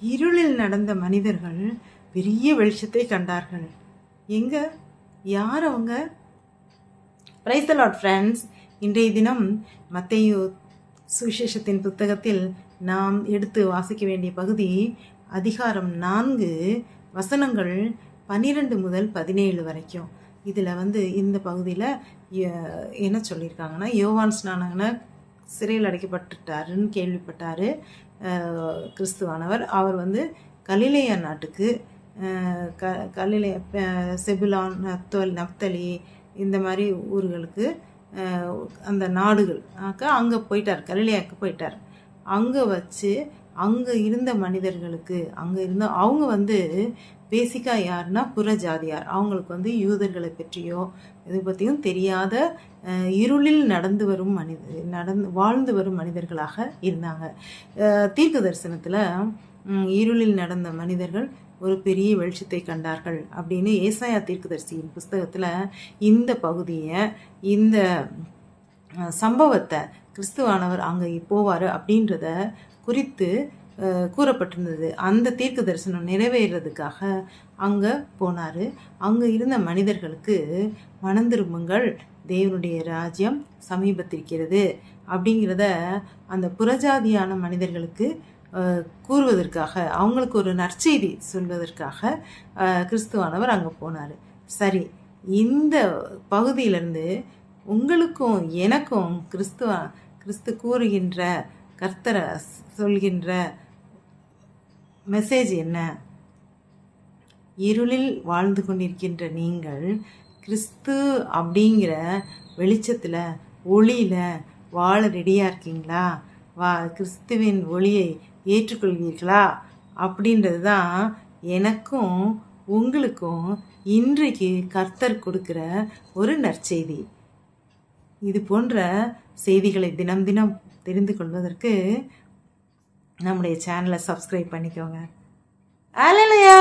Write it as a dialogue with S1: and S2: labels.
S1: இருளில் நடந்த மனிதர்கள் பெரிய வெளிச்சத்தை கண்டார்கள். எங்க? யார் அவங்க? Praise the Lord friends. இன்றைய தினம் மத்தேயு சுவிசேஷத்தின் புத்தகத்தில் நாம் எடுத்து வாசிக்க வேண்டிய பகுதி அதிகாரம் 4 வசனங்கள் 12 முதல் 17 வரைக்கும். இதில் இந்த பகுதியில் என்ன சொல்லியிருக்காங்கன்னா, யோவான் ஸ்நானகனை சிறையில் அடைக்கப்பட்டுட்டாருன்னு கேள்விப்பட்டார் கிறிஸ்துவானவர். அவர் கலிலேயா நாட்டுக்கு கலிலேயா செபுலான், நப்தலி இந்த மாதிரி ஊர்களுக்கு அந்த நாடுகள் அங்கே போயிட்டார், கலிலேயாவுக்கு போயிட்டார். அங்கே வச்சு அங்கே இருந்த மனிதர்களுக்கு அவங்க பேசிக்காக யாருன்னா புறஜாதியார். அவங்களுக்கு யூதர்களை பற்றியோ இது பற்றியும் தெரியாத இருளில் வாழ்ந்து வரும் மனிதர்களாக இருந்தாங்க. தீர்க்க தரிசனத்தில் இருளில் நடந்த மனிதர்கள் ஒரு பெரிய வெளிச்சத்தை கண்டார்கள் அப்படின்னு ஏசாயா தீர்க்கதரிசியின் புஸ்தகத்தில் இந்த பகுதியை, இந்த சம்பவத்தை கிறிஸ்துவானவர் அங்கே போவார் அப்படின்றத குறித்து கூறப்பட்டிருந்தது. அந்த தீர்க்க தரிசனம் நிறைவேறதுக்காக அங்கே போனார். அங்கே இருந்த மனிதர்களுக்கு மனந்திரும்புங்கள், தேவனுடைய ராஜ்யம் சமீபத்திருக்கிறது அப்படிங்கிறத அந்த புறஜாதியான மனிதர்களுக்கு கூறுவதற்காக, அவங்களுக்கு ஒரு நற்செய்தி சொல்வதற்காக கிறிஸ்துவானவர் அங்கே போனார். சரி, இந்த பகுதியிலிருந்து உங்களுக்கும் எனக்கும் கிறிஸ்து கூறுகின்ற, கர்த்தரை சொல்கின்ற மெசேஜ் என்ன? இருளில் வாழ்ந்து கொண்டிருக்கின்ற நீங்கள் கிறிஸ்து அப்படிங்கிற வெளிச்சத்தில், ஒளியில் வாழ ரெடியாக இருக்கீங்களா? கிறிஸ்துவின் ஒளியை ஏற்றுக்கொள்வீர்களா? அப்படின்றது தான் எனக்கும் உங்களுக்கும் இன்றைக்கு கர்த்தர் கொடுக்குற ஒரு நற்செய்தி. இது போன்ற செய்திகளை தினம் தினம் தெரிந்து கொள்வதற்கு நம்முடைய சேனலை சப்ஸ்கிரைப் பண்ணிக்கோங்க. அல்லேலூயா.